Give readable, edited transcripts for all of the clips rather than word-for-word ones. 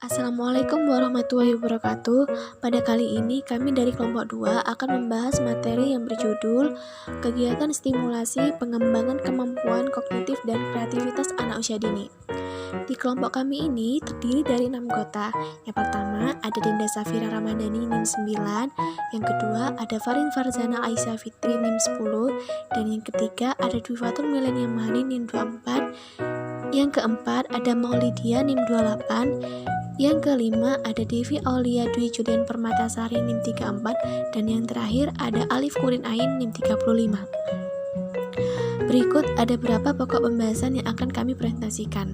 Assalamualaikum warahmatullahi wabarakatuh. Pada kali ini kami dari kelompok 2 akan membahas materi yang berjudul Kegiatan Stimulasi Pengembangan Kemampuan Kognitif dan Kreativitas Anak Usia Dini. Di kelompok kami ini terdiri dari 6 anggota. Yang pertama ada Dinda Safira Ramadhani NIM 9, yang kedua ada Farin Farzana Aisyah Fitri NIM 10, dan yang ketiga ada Dwi Fatul Milenia Mahani NIM 24, yang keempat ada Maulidia NIM 28, yang kelima ada Devi Aulia Dwi Julian Permatasari NIM 34, dan yang terakhir ada Alif Kurin Ain NIM 35. Berikut ada beberapa pokok pembahasan yang akan kami presentasikan.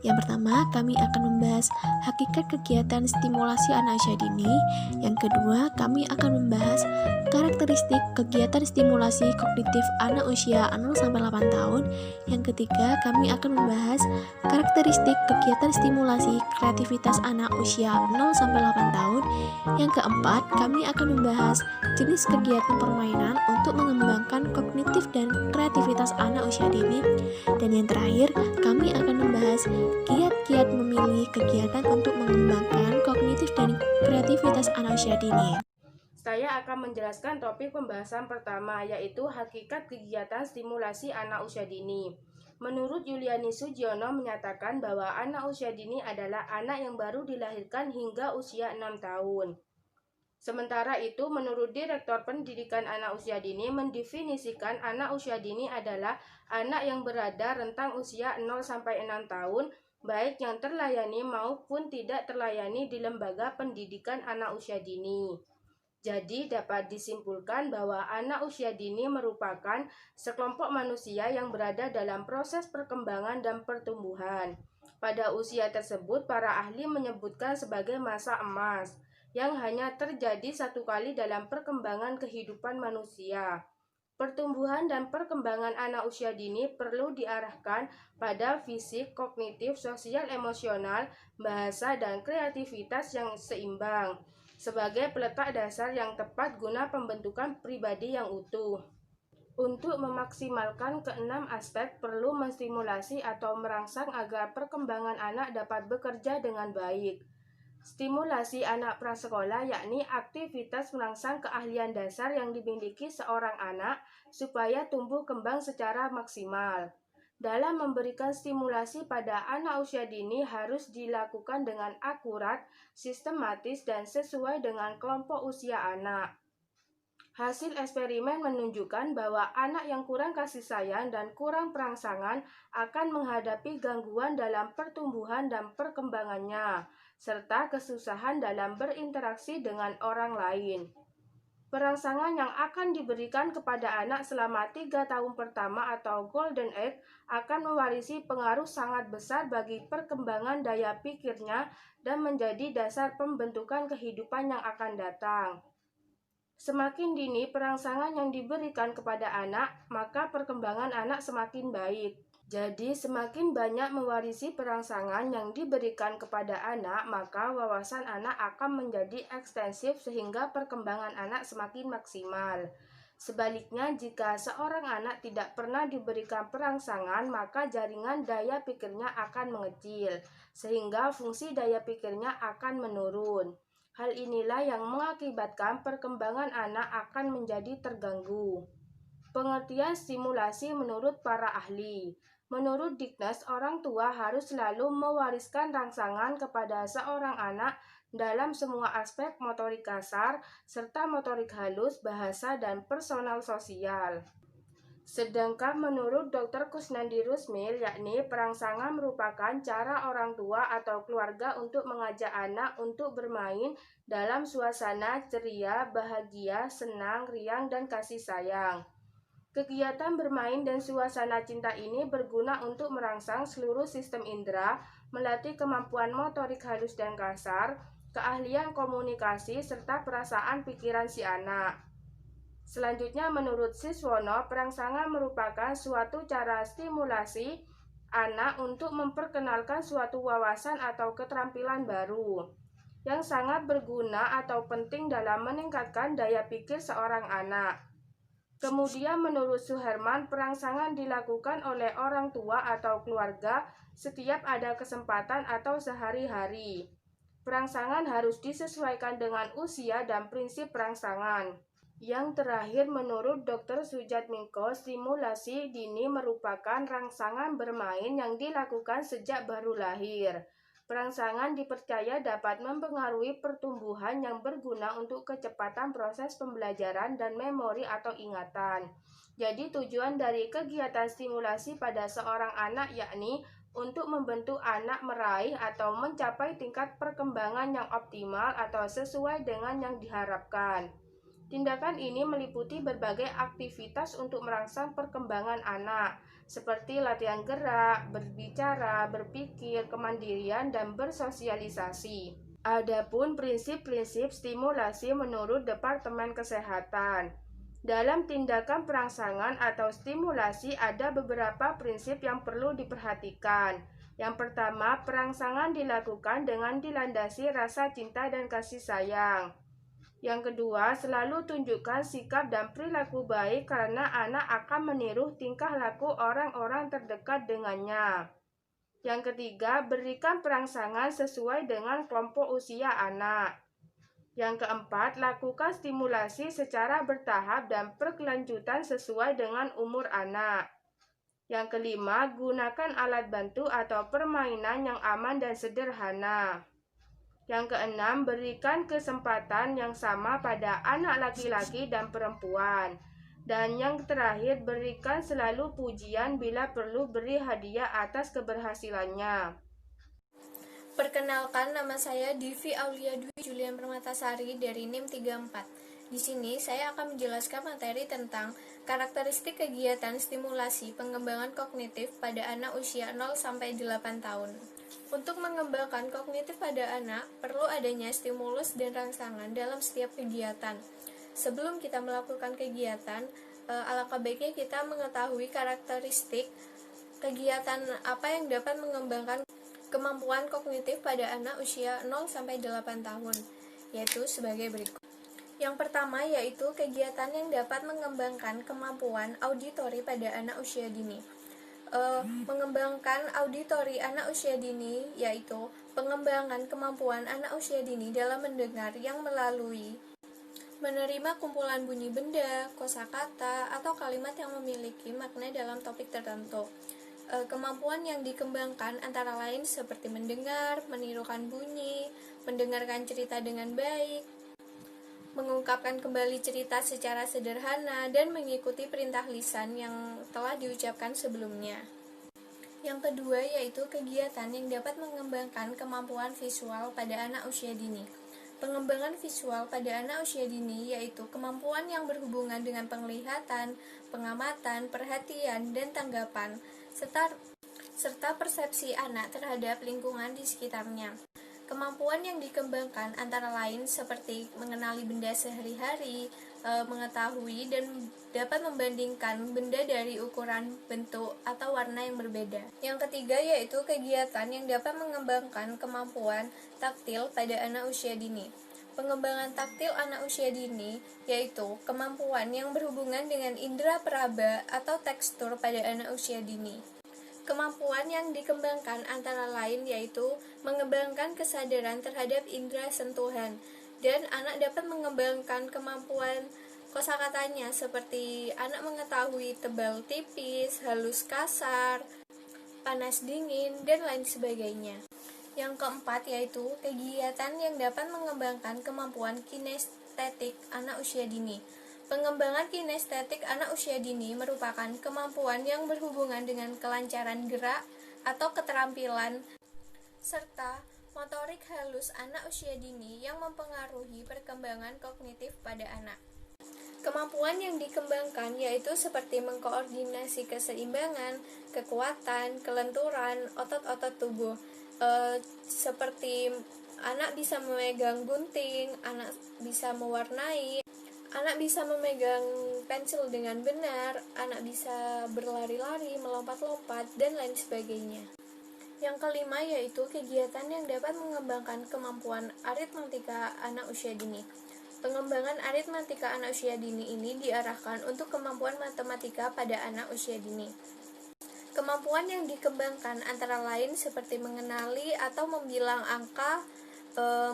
Yang pertama, kami akan membahas hakikat kegiatan stimulasi anak usia dini. Yang kedua, kami akan membahas karakteristik kegiatan stimulasi kognitif anak usia 0-8 tahun. Yang ketiga, kami akan membahas karakteristik kegiatan stimulasi kreativitas anak usia 0-8 tahun. Yang keempat, kami akan membahas jenis kegiatan permainan untuk mengembangkan kognitif dan kreativitas anak usia dini. Dan yang terakhir, kami akan membahas kiat-kiat memilih kegiatan untuk mengembangkan kognitif dan kreativitas anak usia dini. Saya akan menjelaskan topik pembahasan pertama, yaitu hakikat kegiatan stimulasi anak usia dini. Menurut Yuliani Sugiono menyatakan bahwa anak usia dini adalah anak yang baru dilahirkan hingga usia 6 tahun. Sementara itu, menurut Direktur Pendidikan Anak Usia Dini mendefinisikan anak usia dini adalah anak yang berada rentang usia 0-6 tahun, baik yang terlayani maupun tidak terlayani di lembaga pendidikan anak usia dini. Jadi dapat disimpulkan bahwa anak usia dini merupakan sekelompok manusia yang berada dalam proses perkembangan dan pertumbuhan. Pada usia tersebut, para ahli menyebutkan sebagai masa emas, yang hanya terjadi satu kali dalam perkembangan kehidupan manusia. Pertumbuhan dan perkembangan anak usia dini perlu diarahkan pada fisik, kognitif, sosial, emosional, bahasa, dan kreativitas yang seimbang sebagai peletak dasar yang tepat guna pembentukan pribadi yang utuh. Untuk memaksimalkan keenam aspek perlu menstimulasi atau merangsang agar perkembangan anak dapat bekerja dengan baik. Stimulasi anak prasekolah yakni aktivitas merangsang keahlian dasar yang dimiliki seorang anak supaya tumbuh kembang secara maksimal. Dalam memberikan stimulasi pada anak usia dini harus dilakukan dengan akurat, sistematis, dan sesuai dengan kelompok usia anak. Hasil eksperimen menunjukkan bahwa anak yang kurang kasih sayang dan kurang perangsangan akan menghadapi gangguan dalam pertumbuhan dan perkembangannya, serta kesusahan dalam berinteraksi dengan orang lain. Perangsangan yang akan diberikan kepada anak selama 3 tahun pertama atau Golden Age akan mewarisi pengaruh sangat besar bagi perkembangan daya pikirnya dan menjadi dasar pembentukan kehidupan yang akan datang. Semakin dini perangsangan yang diberikan kepada anak, maka perkembangan anak semakin baik. Jadi, semakin banyak mewarisi perangsangan yang diberikan kepada anak, maka wawasan anak akan menjadi ekstensif sehingga perkembangan anak semakin maksimal. Sebaliknya, jika seorang anak tidak pernah diberikan perangsangan, maka jaringan daya pikirnya akan mengecil, sehingga fungsi daya pikirnya akan menurun. Hal inilah yang mengakibatkan perkembangan anak akan menjadi terganggu. Pengertian stimulasi menurut para ahli. Menurut Diknes, orang tua harus selalu mewariskan rangsangan kepada seorang anak dalam semua aspek motorik kasar, serta motorik halus, bahasa, dan personal sosial. Sedangkan menurut Dr. Kusnandi Rusmil, yakni perangsangan merupakan cara orang tua atau keluarga untuk mengajak anak untuk bermain dalam suasana ceria, bahagia, senang, riang, dan kasih sayang. Kegiatan bermain dan suasana cinta ini berguna untuk merangsang seluruh sistem indera, melatih kemampuan motorik halus dan kasar, keahlian komunikasi, serta perasaan pikiran si anak. Selanjutnya, menurut Siswono, perangsangan merupakan suatu cara stimulasi anak untuk memperkenalkan suatu wawasan atau keterampilan baru yang sangat berguna atau penting dalam meningkatkan daya pikir seorang anak. Kemudian menurut Suherman, perangsangan dilakukan oleh orang tua atau keluarga setiap ada kesempatan atau sehari-hari. Perangsangan harus disesuaikan dengan usia dan prinsip perangsangan. Yang terakhir, menurut Dr. Sujatmiko, stimulasi dini merupakan rangsangan bermain yang dilakukan sejak baru lahir. Perangsangan dipercaya dapat mempengaruhi pertumbuhan yang berguna untuk kecepatan proses pembelajaran dan memori atau ingatan. Jadi tujuan dari kegiatan stimulasi pada seorang anak yakni untuk membentuk anak meraih atau mencapai tingkat perkembangan yang optimal atau sesuai dengan yang diharapkan. Tindakan ini meliputi berbagai aktivitas untuk merangsang perkembangan anak, seperti latihan gerak, berbicara, berpikir, kemandirian, dan bersosialisasi. Adapun prinsip-prinsip stimulasi menurut Departemen Kesehatan. Dalam tindakan perangsangan atau stimulasi ada beberapa prinsip yang perlu diperhatikan. Yang pertama, perangsangan dilakukan dengan dilandasi rasa cinta dan kasih sayang. Yang kedua, selalu tunjukkan sikap dan perilaku baik karena anak akan meniru tingkah laku orang-orang terdekat dengannya. Yang ketiga, berikan perangsangan sesuai dengan kelompok usia anak. Yang keempat, lakukan stimulasi secara bertahap dan berkelanjutan sesuai dengan umur anak. Yang kelima, gunakan alat bantu atau permainan yang aman dan sederhana. Yang keenam, berikan kesempatan yang sama pada anak laki-laki dan perempuan. Dan yang terakhir, berikan selalu pujian bila perlu beri hadiah atas keberhasilannya. Perkenalkan, nama saya Divi Aulia Dwi Julian Permatasari dari NIM 34. Di sini saya akan menjelaskan materi tentang karakteristik kegiatan stimulasi pengembangan kognitif pada anak usia 0 sampai 8 tahun. Untuk mengembangkan kognitif pada anak, perlu adanya stimulus dan rangsangan dalam setiap kegiatan. Sebelum kita melakukan kegiatan, alangkah baiknya kita mengetahui karakteristik kegiatan apa yang dapat mengembangkan kemampuan kognitif pada anak usia 0 sampai 8 tahun, yaitu sebagai berikut. Yang pertama yaitu kegiatan yang dapat mengembangkan kemampuan auditori pada anak usia dini. Mengembangkan auditori anak usia dini yaitu pengembangan kemampuan anak usia dini dalam mendengar yang melalui menerima kumpulan bunyi benda, kosakata, atau kalimat yang memiliki makna dalam topik tertentu. Kemampuan yang dikembangkan antara lain seperti mendengar, menirukan bunyi, mendengarkan cerita dengan baik, mengungkapkan kembali cerita secara sederhana, dan mengikuti perintah lisan yang telah diucapkan sebelumnya. Yang kedua yaitu kegiatan yang dapat mengembangkan kemampuan visual pada anak usia dini. Pengembangan visual pada anak usia dini yaitu kemampuan yang berhubungan dengan penglihatan, pengamatan, perhatian, dan tanggapan, serta persepsi anak terhadap lingkungan di sekitarnya. Kemampuan yang dikembangkan antara lain seperti mengenali benda sehari-hari, mengetahui dan dapat membandingkan benda dari ukuran, bentuk, atau warna yang berbeda. Yang ketiga yaitu kegiatan yang dapat mengembangkan kemampuan taktil pada anak usia dini. Pengembangan taktil anak usia dini yaitu kemampuan yang berhubungan dengan indera peraba atau tekstur pada anak usia dini. Kemampuan yang dikembangkan antara lain yaitu mengembangkan kesadaran terhadap indera sentuhan, dan anak dapat mengembangkan kemampuan kosakatanya seperti anak mengetahui tebal tipis, halus kasar, panas dingin, dan lain sebagainya. Yang keempat yaitu kegiatan yang dapat mengembangkan kemampuan kinestetik anak usia dini. Pengembangan kinestetik anak usia dini merupakan kemampuan yang berhubungan dengan kelancaran gerak atau keterampilan serta motorik halus anak usia dini yang mempengaruhi perkembangan kognitif pada anak. Kemampuan yang dikembangkan yaitu seperti mengkoordinasi keseimbangan, kekuatan, kelenturan, otot-otot tubuh, seperti anak bisa memegang gunting, anak bisa mewarnai, anak bisa memegang pensil dengan benar, anak bisa berlari-lari, melompat-lompat, dan lain sebagainya. Yang kelima yaitu kegiatan yang dapat mengembangkan kemampuan aritmatika anak usia dini. Pengembangan aritmatika anak usia dini ini diarahkan untuk kemampuan matematika pada anak usia dini. Kemampuan yang dikembangkan antara lain seperti mengenali atau membilang angka,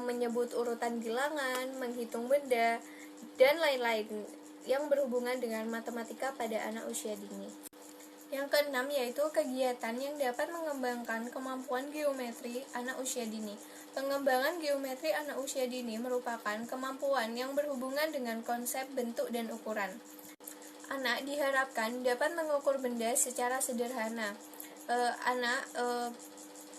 menyebut urutan bilangan, menghitung benda, dan lain-lain yang berhubungan dengan matematika pada anak usia dini. Yang keenam yaitu kegiatan yang dapat mengembangkan kemampuan geometri anak usia dini. Pengembangan geometri anak usia dini merupakan kemampuan yang berhubungan dengan konsep bentuk dan ukuran. Anak diharapkan dapat mengukur benda secara sederhana. Anak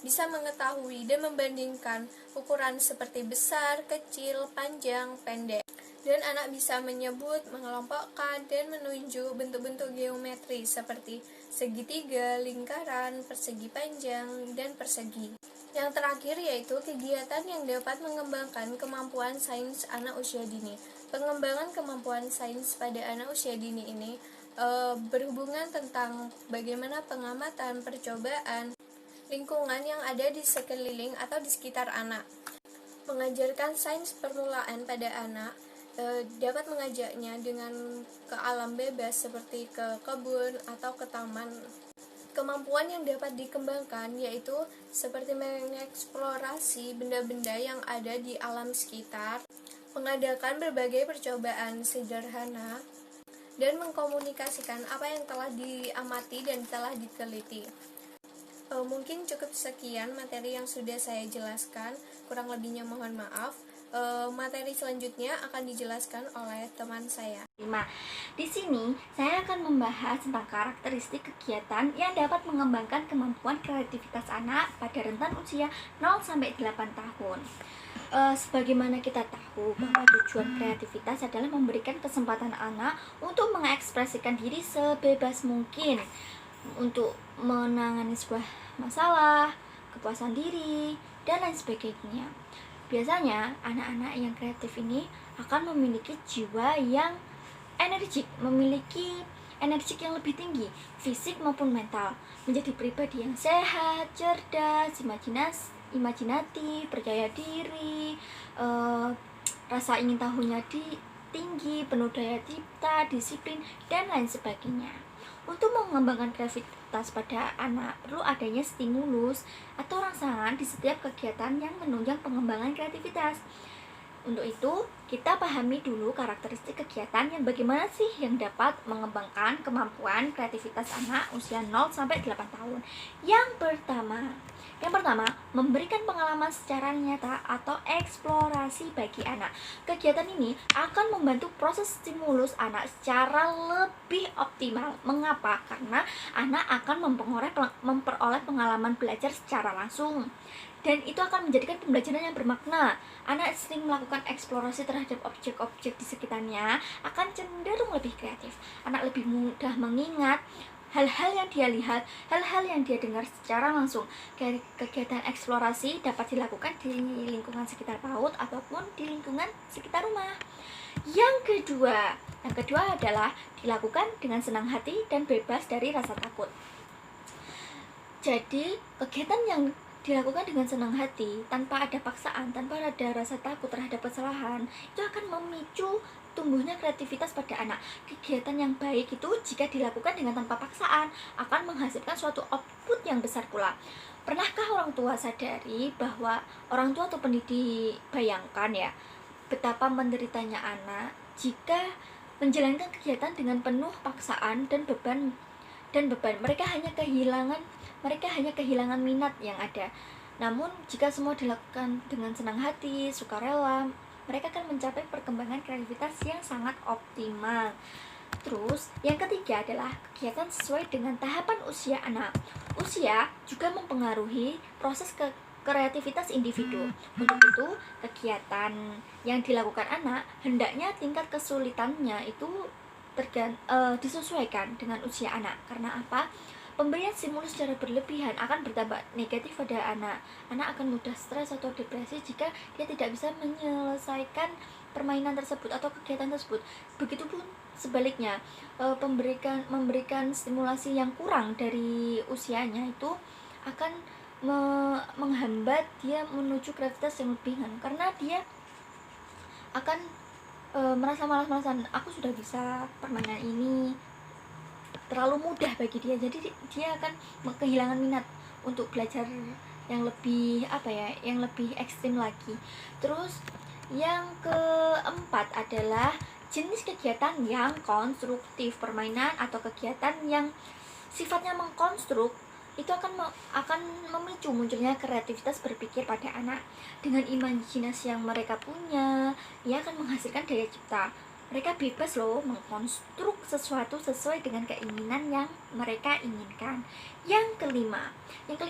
bisa mengetahui dan membandingkan ukuran seperti besar, kecil, panjang, pendek. Dan anak bisa menyebut, mengelompokkan, dan menunjuk bentuk-bentuk geometri seperti segitiga, lingkaran, persegi panjang, dan persegi. Yang terakhir yaitu kegiatan yang dapat mengembangkan kemampuan sains anak usia dini. Pengembangan kemampuan sains pada anak usia dini ini berhubungan tentang bagaimana pengamatan, percobaan, lingkungan yang ada di sekeliling atau di sekitar anak. Mengajarkan sains permulaan pada anak dapat mengajaknya dengan ke alam bebas seperti ke kebun atau ke taman. Kemampuan yang dapat dikembangkan yaitu seperti mengeksplorasi benda-benda yang ada di alam sekitar, mengadakan berbagai percobaan sederhana, dan mengkomunikasikan apa yang telah diamati dan telah diteliti. Mungkin cukup sekian materi yang sudah saya jelaskan, kurang lebihnya mohon maaf. Materi selanjutnya akan dijelaskan oleh teman saya. Di sini saya akan membahas tentang karakteristik kegiatan yang dapat mengembangkan kemampuan kreativitas anak pada rentan usia 0-8 tahun. Sebagaimana kita tahu bahwa tujuan kreativitas adalah memberikan kesempatan anak untuk mengekspresikan diri sebebas mungkin untuk menangani sebuah masalah, kepuasan diri, dan lain sebagainya. Biasanya anak-anak yang kreatif ini akan memiliki jiwa yang energik, memiliki energik yang lebih tinggi, fisik maupun mental, menjadi pribadi yang sehat, cerdas, imajinatif, percaya diri, rasa ingin tahunya tinggi, penuh daya cipta, disiplin, dan lain sebagainya. Untuk mengembangkan kreativitas pada anak, perlu adanya stimulus atau rangsangan di setiap kegiatan yang menunjang pengembangan kreativitas. Untuk itu, kita pahami dulu karakteristik kegiatan yang bagaimana sih yang dapat mengembangkan kemampuan kreativitas anak usia 0-8 tahun. Yang pertama, memberikan pengalaman secara nyata atau eksplorasi bagi anak. Kegiatan ini akan membantu proses stimulus anak secara lebih optimal. Mengapa? Karena anak akan memperoleh pengalaman belajar secara langsung. Dan itu akan menjadikan pembelajaran yang bermakna. Anak sering melakukan eksplorasi terhadap objek-objek di sekitarnya akan cenderung lebih kreatif. Anak lebih mudah mengingat hal-hal yang dia lihat, hal-hal yang dia dengar secara langsung. Kegiatan eksplorasi dapat dilakukan di lingkungan sekitar PAUD ataupun di lingkungan sekitar rumah. Yang kedua adalah dilakukan dengan senang hati dan bebas dari rasa takut. Jadi, kegiatan yang dilakukan dengan senang hati, tanpa ada paksaan, tanpa ada rasa takut terhadap kesalahan, itu akan memicu tumbuhnya kreativitas pada anak. Kegiatan yang baik itu jika dilakukan dengan tanpa paksaan akan menghasilkan suatu output yang besar pula. Pernahkah orang tua sadari bahwa orang tua atau pendidik bayangkan ya betapa menderitanya anak jika menjalankan kegiatan dengan penuh paksaan dan beban. Mereka hanya kehilangan minat yang ada. Namun jika semua dilakukan dengan senang hati, sukarela, mereka akan mencapai perkembangan kreativitas yang sangat optimal. Terus, yang ketiga adalah kegiatan sesuai dengan tahapan usia anak. Usia juga mempengaruhi proses kreativitas individu. Untuk itu, kegiatan yang dilakukan anak hendaknya tingkat kesulitannya itu disesuaikan dengan usia anak. Karena apa? Pemberian stimulus secara berlebihan akan berdampak negatif pada anak. Anak akan mudah stres atau depresi jika dia tidak bisa menyelesaikan permainan tersebut atau kegiatan tersebut. Begitupun sebaliknya, memberikan stimulasi yang kurang dari usianya itu akan menghambat dia menuju kreativitas yang lebih karena dia akan merasa malas-malasan. Aku sudah bisa permainan ini, terlalu mudah bagi dia, jadi dia akan kehilangan minat untuk belajar yang lebih yang lebih ekstrim lagi. Terus yang keempat adalah jenis kegiatan yang konstruktif. Permainan atau kegiatan yang sifatnya mengkonstruk itu akan memicu munculnya kreativitas berpikir pada anak. Dengan imajinasi yang mereka punya, ia akan menghasilkan daya cipta. Mereka bebas loh mengkonstruk sesuatu sesuai dengan keinginan yang mereka inginkan. Yang kelima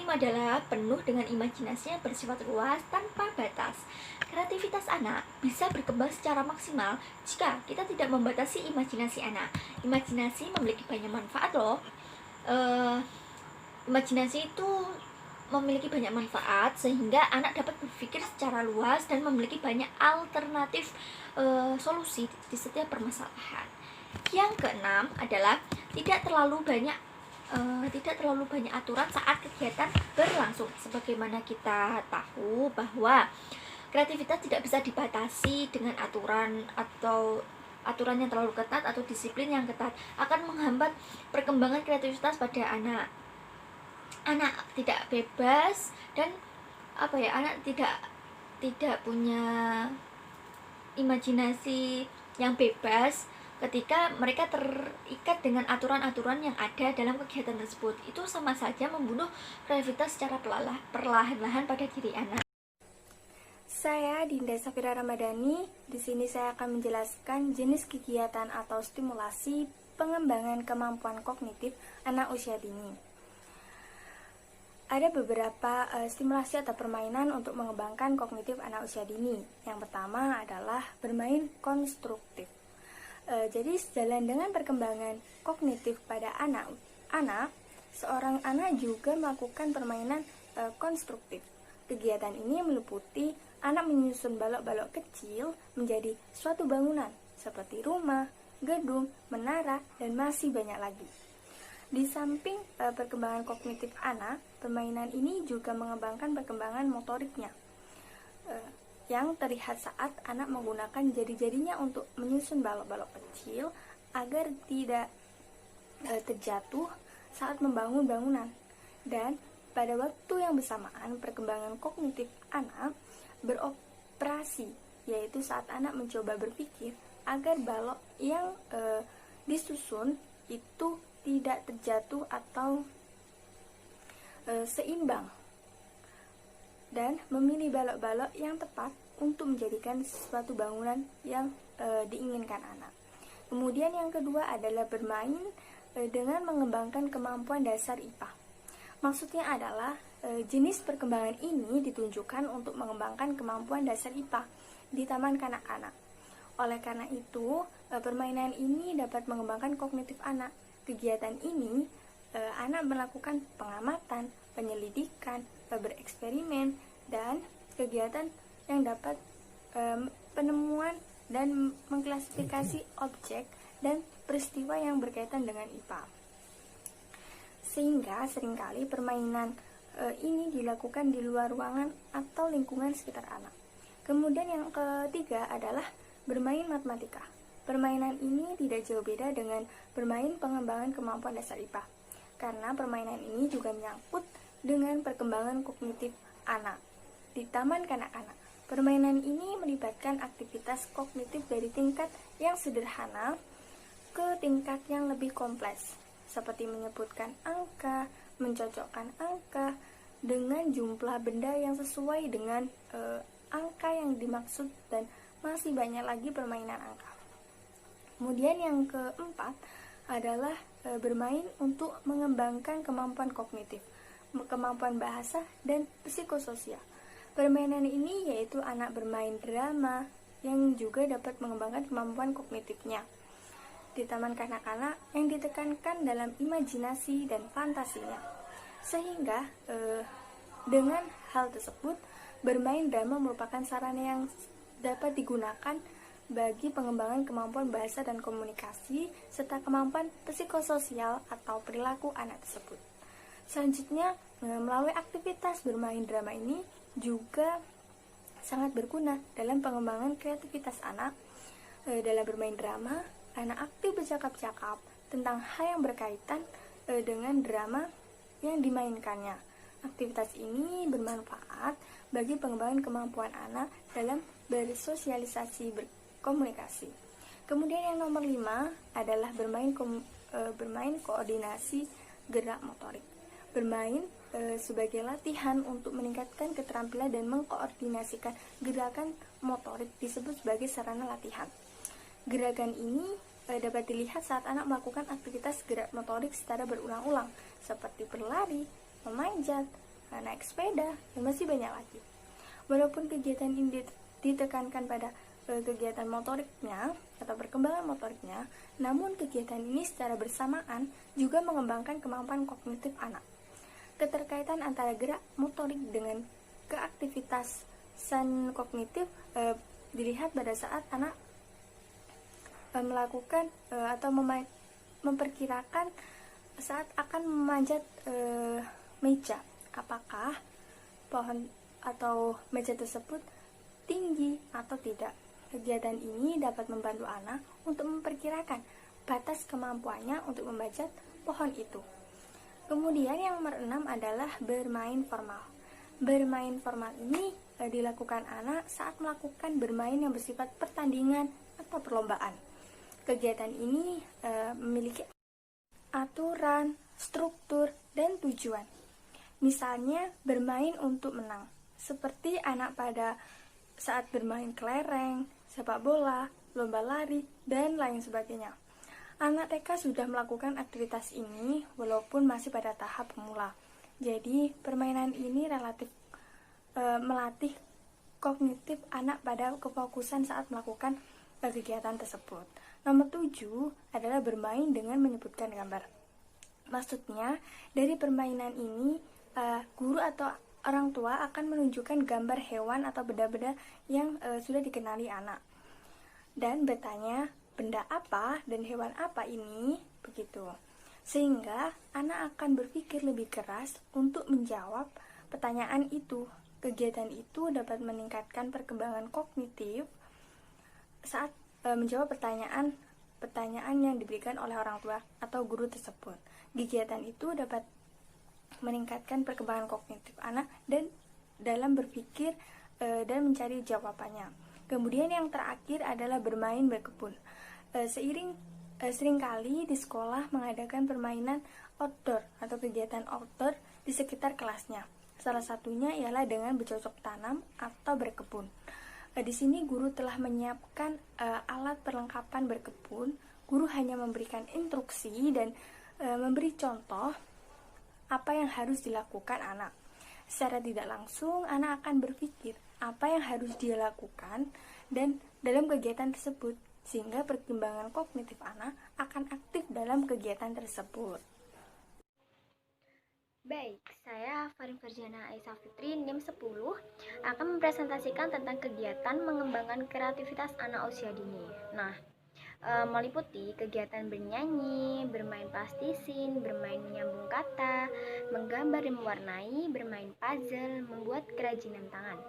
adalah penuh dengan imajinasi yang bersifat luas tanpa batas. Kreativitas anak bisa berkembang secara maksimal jika kita tidak membatasi imajinasi anak. Imajinasi memiliki banyak manfaat loh. Imajinasi itu memiliki banyak manfaat sehingga anak dapat berpikir secara luas dan memiliki banyak alternatif solusi di setiap permasalahan. Yang keenam adalah tidak terlalu banyak aturan saat kegiatan berlangsung. Sebagaimana kita tahu bahwa kreativitas tidak bisa dibatasi dengan aturan yang terlalu ketat atau disiplin yang ketat, akan menghambat perkembangan kreativitas pada anak. Anak tidak bebas dan anak tidak punya imajinasi yang bebas ketika mereka terikat dengan aturan-aturan yang ada dalam kegiatan tersebut. Itu sama saja membunuh kreativitas secara perlahan-lahan pada diri anak. Saya Dinda Safira Ramadhani. Di sini saya akan menjelaskan jenis kegiatan atau stimulasi pengembangan kemampuan kognitif anak usia dini. Ada beberapa stimulasi atau permainan untuk mengembangkan kognitif anak usia dini. Yang pertama adalah bermain konstruktif. Jadi sejalan dengan perkembangan kognitif pada anak, seorang anak juga melakukan permainan konstruktif. Kegiatan ini meliputi anak menyusun balok-balok kecil menjadi suatu bangunan seperti rumah, gedung, menara, dan masih banyak lagi. Di samping perkembangan kognitif anak, permainan ini juga mengembangkan perkembangan motoriknya yang terlihat saat anak menggunakan jari-jarinya untuk menyusun balok-balok kecil agar tidak terjatuh saat membangun bangunan. Dan pada waktu yang bersamaan, perkembangan kognitif anak beroperasi, yaitu saat anak mencoba berpikir agar balok yang disusun itu tidak terjatuh atau seimbang, dan memilih balok-balok yang tepat untuk menjadikan suatu bangunan yang diinginkan anak. Kemudian yang kedua adalah bermain dengan mengembangkan kemampuan dasar IPA. Maksudnya adalah jenis perkembangan ini ditunjukkan untuk mengembangkan kemampuan dasar IPA di taman kanak-kanak. Oleh karena itu, permainan ini dapat mengembangkan kognitif anak. Kegiatan ini, anak melakukan pengamatan, penyelidikan, bereksperimen, dan kegiatan yang dapat penemuan dan mengklasifikasi objek dan peristiwa yang berkaitan dengan IPA. Sehingga seringkali permainan ini dilakukan di luar ruangan atau lingkungan sekitar anak. Kemudian yang ketiga adalah bermain matematika. Permainan ini tidak jauh beda dengan bermain pengembangan kemampuan dasar IPA, karena permainan ini juga menyangkut dengan perkembangan kognitif anak. Di taman kanak-kanak, permainan ini melibatkan aktivitas kognitif dari tingkat yang sederhana ke tingkat yang lebih kompleks, seperti menyebutkan angka, mencocokkan angka dengan jumlah benda yang sesuai dengan angka yang dimaksud, dan masih banyak lagi permainan angka. Kemudian yang keempat adalah bermain untuk mengembangkan kemampuan kognitif, kemampuan bahasa, dan psikososial. Permainan ini yaitu anak bermain drama yang juga dapat mengembangkan kemampuan kognitifnya. Di taman kanak-kanak yang ditekankan dalam imajinasi dan fantasinya. Sehingga dengan hal tersebut, bermain drama merupakan sarana yang dapat digunakan bagi pengembangan kemampuan bahasa dan komunikasi, serta kemampuan psikososial atau perilaku anak tersebut. Selanjutnya, melalui aktivitas bermain drama ini juga sangat berguna dalam pengembangan kreativitas anak. Dalam bermain drama, anak aktif bercakap-cakap tentang hal yang berkaitan dengan drama yang dimainkannya. Aktivitas ini bermanfaat bagi pengembangan kemampuan anak dalam bersosialisasi, berkomunikasi. Kemudian yang nomor 5 adalah bermain koordinasi gerak motorik. Bermain sebagai latihan untuk meningkatkan keterampilan dan mengkoordinasikan gerakan motorik disebut sebagai sarana latihan. Gerakan ini dapat dilihat saat anak melakukan aktivitas gerak motorik secara berulang-ulang, seperti berlari, memanjat, naik sepeda, dan masih banyak lagi. Walaupun kegiatan ini ditekankan pada kegiatan motoriknya atau perkembangan motoriknya, namun kegiatan ini secara bersamaan juga mengembangkan kemampuan kognitif anak. Keterkaitan antara gerak motorik dengan keaktivitasan kognitif dilihat pada saat anak melakukan atau memperkirakan saat akan memanjat meja, apakah pohon atau meja tersebut tinggi atau tidak. Kegiatan ini dapat membantu anak untuk memperkirakan batas kemampuannya untuk memanjat pohon itu. Kemudian yang nomor 6 adalah bermain formal. Bermain formal ini dilakukan anak saat melakukan bermain yang bersifat pertandingan atau perlombaan. Kegiatan ini memiliki aturan, struktur, dan tujuan. Misalnya bermain untuk menang, seperti anak pada saat bermain kelereng, sepak bola, lomba lari, dan lain sebagainya. Anak TK sudah melakukan aktivitas ini walaupun masih pada tahap pemula. Jadi, permainan ini relatif melatih kognitif anak pada kefokusan saat melakukan kegiatan tersebut. Nomor 7 adalah bermain dengan menyebutkan gambar. Maksudnya, dari permainan ini, guru atau orang tua akan menunjukkan gambar hewan atau benda-benda yang sudah dikenali anak. Dan bertanya, benda apa dan hewan apa ini? Begitu. Sehingga anak akan berpikir lebih keras untuk menjawab pertanyaan itu. Kegiatan itu dapat meningkatkan perkembangan kognitif saat menjawab pertanyaan yang diberikan oleh orang tua atau guru tersebut. Kegiatan itu dapat meningkatkan perkembangan kognitif anak dan dalam berpikir dan mencari jawabannya. Kemudian yang terakhir adalah bermain berkebun. Seringkali di sekolah mengadakan permainan outdoor atau kegiatan outdoor di sekitar kelasnya. Salah satunya ialah dengan bercocok tanam atau berkebun. Di sini guru telah menyiapkan alat perlengkapan berkebun. Guru hanya memberikan instruksi dan memberi contoh apa yang harus dilakukan anak. Secara tidak langsung, anak akan berpikir apa yang harus dia lakukan dan dalam kegiatan tersebut, sehingga perkembangan kognitif anak akan aktif dalam kegiatan tersebut. Baik, saya Farin Farjana Aisyah Fitri, NIM 10, akan mempresentasikan tentang kegiatan mengembangkan kreativitas anak usia dini. Nah, meliputi kegiatan bernyanyi, bermain plastisin, bermain menyambung kata, menggambar dan mewarnai, bermain puzzle, membuat kerajinan tangan.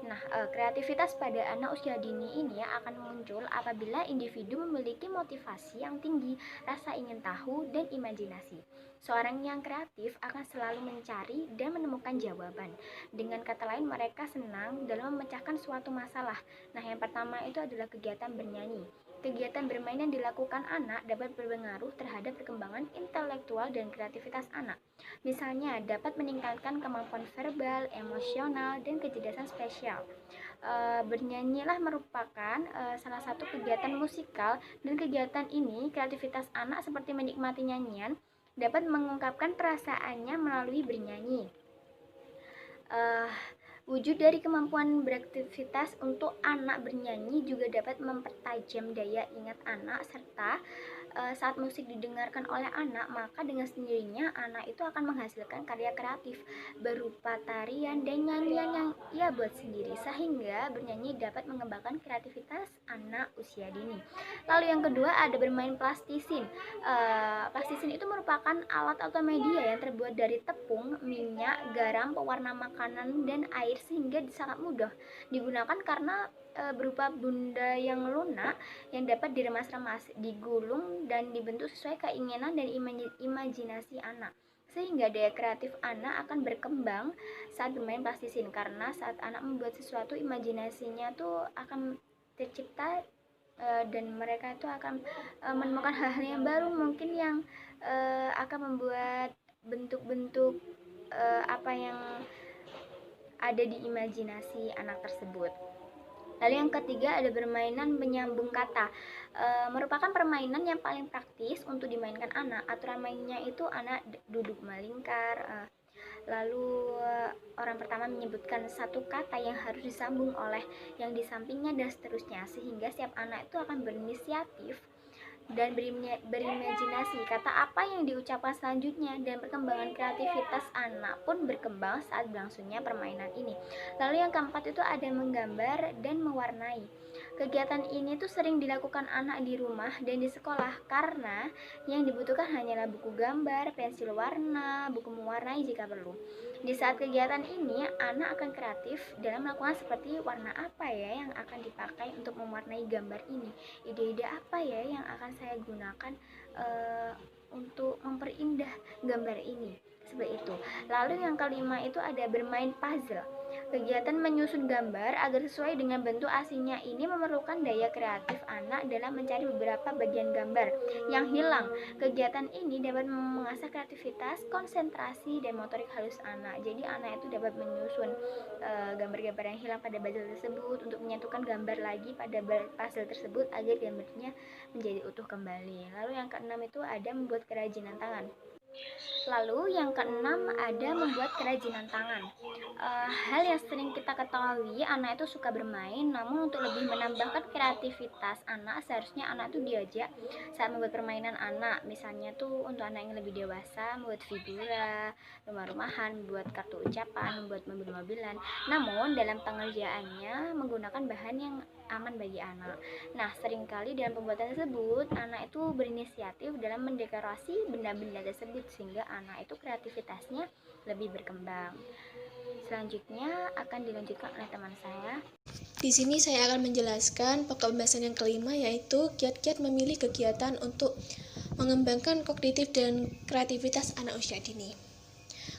Nah, kreativitas pada anak usia dini ini akan muncul apabila individu memiliki motivasi yang tinggi, rasa ingin tahu, dan imajinasi. Seorang yang kreatif akan selalu mencari dan menemukan jawaban. Dengan kata lain, mereka senang dalam memecahkan suatu masalah. Nah, yang pertama itu adalah kegiatan bernyanyi. Kegiatan bermain yang dilakukan anak dapat berpengaruh terhadap perkembangan intelektual dan kreativitas anak. Misalnya, dapat meningkatkan kemampuan verbal, emosional, dan kecerdasan spesial. Bernyanyilah merupakan salah satu kegiatan musikal, dan kegiatan ini kreativitas anak seperti menikmati nyanyian dapat mengungkapkan perasaannya melalui bernyanyi. Wujud dari kemampuan beraktivitas untuk anak bernyanyi juga dapat mempertajam daya ingat anak, serta saat musik didengarkan oleh anak, maka dengan sendirinya anak itu akan menghasilkan karya kreatif berupa tarian dan nyanyian yang ia buat sendiri, sehingga bernyanyi dapat mengembangkan kreativitas anak usia dini. Lalu yang kedua ada bermain plastisin. Plastisin itu merupakan alat atau media yang terbuat dari tepung, minyak, garam, pewarna makanan, dan air, sehingga sangat mudah digunakan karena berupa benda yang lunak yang dapat diremas-remas, digulung, dan dibentuk sesuai keinginan dan imajinasi anak. sehingga daya kreatif anak akan berkembang saat bermain plastisin, karena saat anak membuat sesuatu imajinasinya tuh akan tercipta dan mereka itu akan menemukan hal-hal yang baru, mungkin yang akan membuat bentuk-bentuk apa yang ada di imajinasi anak tersebut. Lalu yang ketiga ada bermainan menyambung kata. Merupakan permainan yang paling praktis untuk dimainkan anak. Aturan mainnya itu anak duduk melingkar, lalu orang pertama menyebutkan satu kata yang harus disambung oleh yang di sampingnya dan seterusnya, sehingga setiap anak itu akan berinisiatif dan berimajinasi kata apa yang diucapkan selanjutnya, dan perkembangan kreativitas anak pun berkembang saat berlangsungnya permainan ini. Lalu yang keempat itu ada menggambar dan mewarnai. Kegiatan ini tuh sering dilakukan anak di rumah dan di sekolah, karena yang dibutuhkan hanyalah buku gambar, pensil warna, buku mewarnai jika perlu. Di saat kegiatan ini, anak akan kreatif dalam melakukan seperti warna apa ya yang akan dipakai untuk mewarnai gambar ini, ide-ide apa ya yang akan saya gunakan untuk memperindah gambar ini, seperti itu. Lalu yang kelima itu ada bermain puzzle. Kegiatan menyusun gambar agar sesuai dengan bentuk aslinya ini memerlukan daya kreatif anak dalam mencari beberapa bagian gambar yang hilang. Kegiatan ini dapat mengasah kreativitas, konsentrasi, dan motorik halus anak. Jadi anak itu dapat menyusun gambar-gambar yang hilang pada puzzle tersebut untuk menyatukan gambar lagi pada puzzle tersebut agar gambarnya menjadi utuh kembali. Lalu yang keenam itu ada membuat kerajinan tangan. Lalu yang keenam ada membuat kerajinan tangan. Hal yang sering kita ketahui, anak itu suka bermain, namun untuk lebih menambahkan kreativitas anak, seharusnya anak itu diajak saat membuat permainan anak. Misalnya tuh untuk anak yang lebih dewasa, membuat figura, rumah-rumahan, membuat kartu ucapan, membuat mobil-mobilan. Namun dalam pengerjaannya menggunakan bahan yang aman bagi anak. Nah, seringkali dalam pembuatan tersebut anak itu berinisiatif dalam mendekorasi benda-benda tersebut, sehingga anak itu kreativitasnya lebih berkembang. Selanjutnya akan dilanjutkan oleh teman saya. Di sini saya akan menjelaskan pokok pembahasan yang kelima, yaitu kiat-kiat memilih kegiatan untuk mengembangkan kognitif dan kreativitas anak usia dini.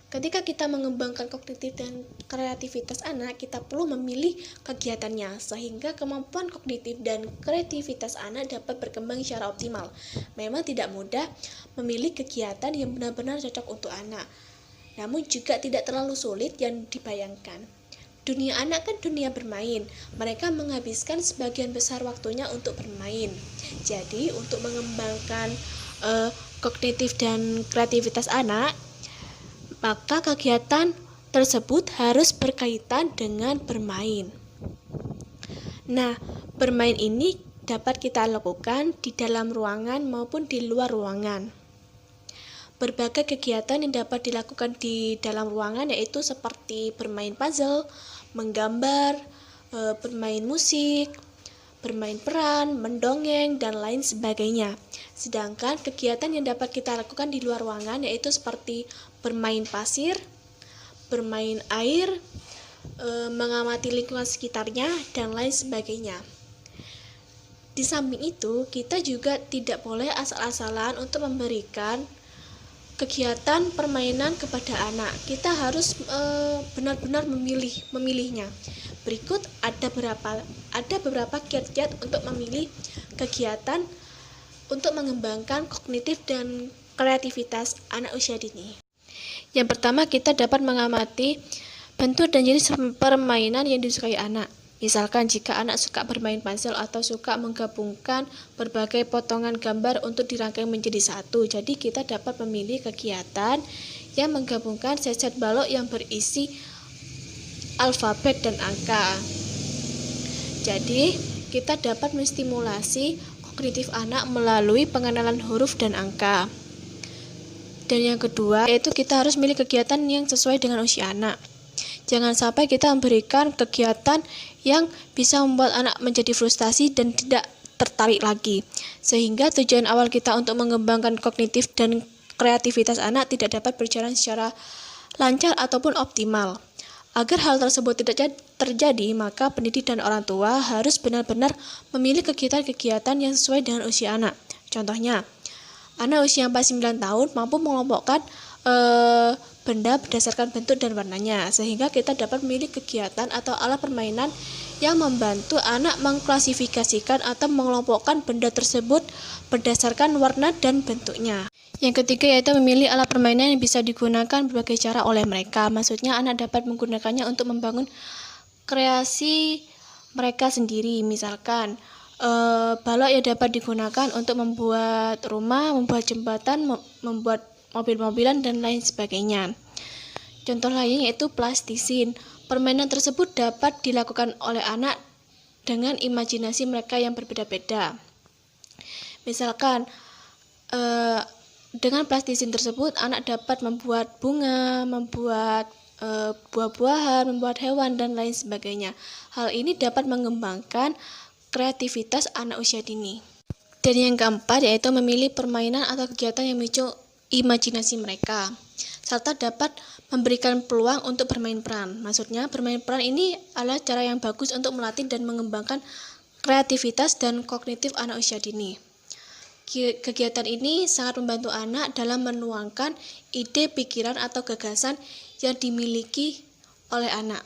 Ketika kita mengembangkan kognitif dan kreativitas anak, kita perlu memilih kegiatannya sehingga kemampuan kognitif dan kreativitas anak dapat berkembang secara optimal. Memang tidak mudah memilih kegiatan yang benar-benar cocok untuk anak, namun juga tidak terlalu sulit yang dibayangkan. Dunia anak kan dunia bermain. Mereka menghabiskan sebagian besar waktunya untuk bermain. Jadi, untuk mengembangkan kognitif dan kreativitas anak, maka kegiatan tersebut harus berkaitan dengan bermain. Nah, bermain ini dapat kita lakukan di dalam ruangan maupun di luar ruangan. Berbagai kegiatan yang dapat dilakukan di dalam ruangan yaitu seperti bermain puzzle, menggambar, bermain musik, bermain peran, mendongeng, dan lain sebagainya. Sedangkan kegiatan yang dapat kita lakukan di luar ruangan yaitu seperti bermain pasir, bermain air, mengamati lingkungan sekitarnya, dan lain sebagainya. Di samping itu, kita juga tidak boleh asal-asalan untuk memberikan kegiatan permainan kepada anak. Kita harus benar-benar memilihnya. Berikut ada beberapa kiat-kiat untuk memilih kegiatan untuk mengembangkan kognitif dan kreativitas anak usia dini. Yang pertama, kita dapat mengamati bentuk dan jenis permainan yang disukai anak. Misalkan jika anak suka bermain puzzle atau suka menggabungkan berbagai potongan gambar untuk dirangkai menjadi satu. Jadi kita dapat memilih kegiatan yang menggabungkan set-set balok yang berisi alfabet dan angka. Jadi kita dapat menstimulasi kognitif anak melalui pengenalan huruf dan angka. Dan yang kedua, yaitu kita harus memilih kegiatan yang sesuai dengan usia anak. Jangan sampai kita memberikan kegiatan yang bisa membuat anak menjadi frustasi dan tidak tertarik lagi, sehingga tujuan awal kita untuk mengembangkan kognitif dan kreativitas anak tidak dapat berjalan secara lancar ataupun optimal. Agar hal tersebut tidak terjadi, maka pendidik dan orang tua harus benar-benar memilih kegiatan-kegiatan yang sesuai dengan usia anak. Contohnya, anak usia 49 tahun mampu mengelompokkan benda berdasarkan bentuk dan warnanya, sehingga kita dapat memilih kegiatan atau alat permainan yang membantu anak mengklasifikasikan atau mengelompokkan benda tersebut berdasarkan warna dan bentuknya. Yang ketiga yaitu memilih alat permainan yang bisa digunakan berbagai cara oleh mereka. Maksudnya anak dapat menggunakannya untuk membangun kreasi mereka sendiri. Misalkan balok yang dapat digunakan untuk membuat rumah, membuat jembatan, membuat mobil-mobilan, dan lain sebagainya. Contoh lainnya yaitu plastisin. Permainan tersebut dapat dilakukan oleh anak dengan imajinasi mereka yang berbeda-beda. Misalkan dengan plastisin tersebut anak dapat membuat bunga, membuat buah-buahan, membuat hewan, dan lain sebagainya. Hal ini dapat mengembangkan kreativitas anak usia dini. Dan yang keempat yaitu memilih permainan atau kegiatan yang memicu imajinasi mereka, serta dapat memberikan peluang untuk bermain peran. Maksudnya bermain peran ini adalah cara yang bagus untuk melatih dan mengembangkan kreativitas dan kognitif anak usia dini. Kegiatan ini sangat membantu anak dalam menuangkan ide, pikiran, atau gagasan yang dimiliki oleh anak.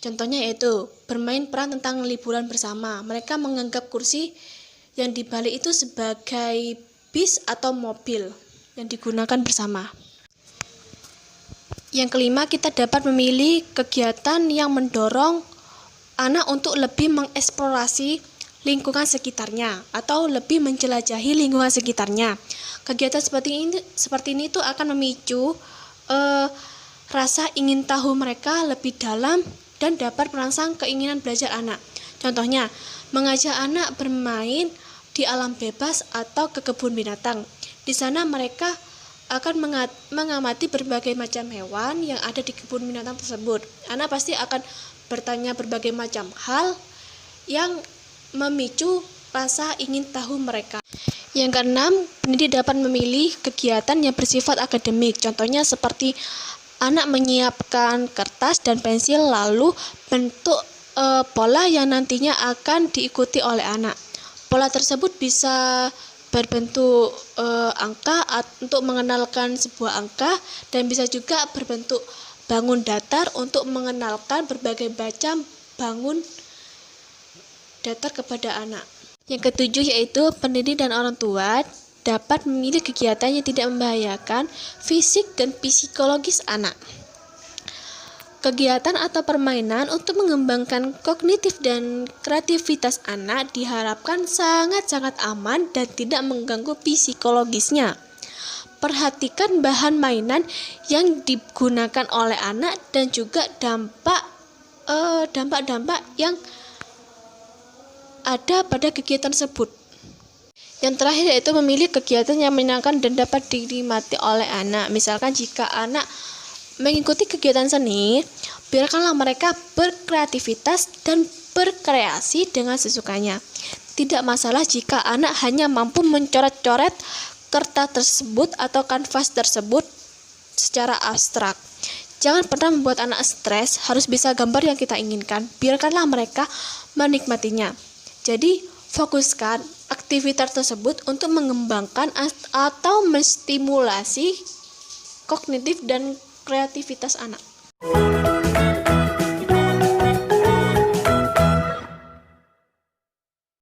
Contohnya yaitu bermain peran tentang liburan bersama. Mereka menganggap kursi yang dibalik itu sebagai bis atau mobil yang digunakan bersama. Yang kelima, kita dapat memilih kegiatan yang mendorong anak untuk lebih mengeksplorasi lingkungan sekitarnya atau lebih menjelajahi lingkungan sekitarnya. Kegiatan seperti ini tuh akan memicu rasa ingin tahu mereka lebih dalam dan dapat merangsang keinginan belajar anak. Contohnya, mengajak anak bermain di alam bebas atau ke kebun binatang. Di sana mereka akan mengamati berbagai macam hewan yang ada di kebun binatang tersebut. Anak pasti akan bertanya berbagai macam hal yang memicu rasa ingin tahu mereka. Yang keenam, pendidik dapat memilih kegiatan yang bersifat akademik. Contohnya seperti anak menyiapkan kertas dan pensil lalu bentuk pola yang nantinya akan diikuti oleh anak. Pola tersebut bisa berbentuk angka untuk mengenalkan sebuah angka, dan bisa juga berbentuk bangun datar untuk mengenalkan berbagai macam bangun datar kepada anak. Yang ketujuh yaitu pendidik dan orang tua dapat memilih kegiatan yang tidak membahayakan fisik dan psikologis anak. Kegiatan atau permainan untuk mengembangkan kognitif dan kreativitas anak diharapkan sangat-sangat aman dan tidak mengganggu psikologisnya. Perhatikan bahan mainan yang digunakan oleh anak dan juga dampak-dampak yang ada pada kegiatan tersebut. Yang terakhir yaitu memilih kegiatan yang menyenangkan dan dapat dinikmati oleh anak. Misalkan jika anak mengikuti kegiatan seni, biarkanlah mereka berkreativitas dan berkreasi dengan sesukanya. Tidak masalah jika anak hanya mampu mencoret-coret kertas tersebut atau kanvas tersebut secara abstrak. Jangan pernah membuat anak stres harus bisa gambar yang kita inginkan. Biarkanlah mereka menikmatinya. Jadi, fokuskan aktivitas tersebut untuk mengembangkan atau menstimulasi kognitif dan kreativitas anak.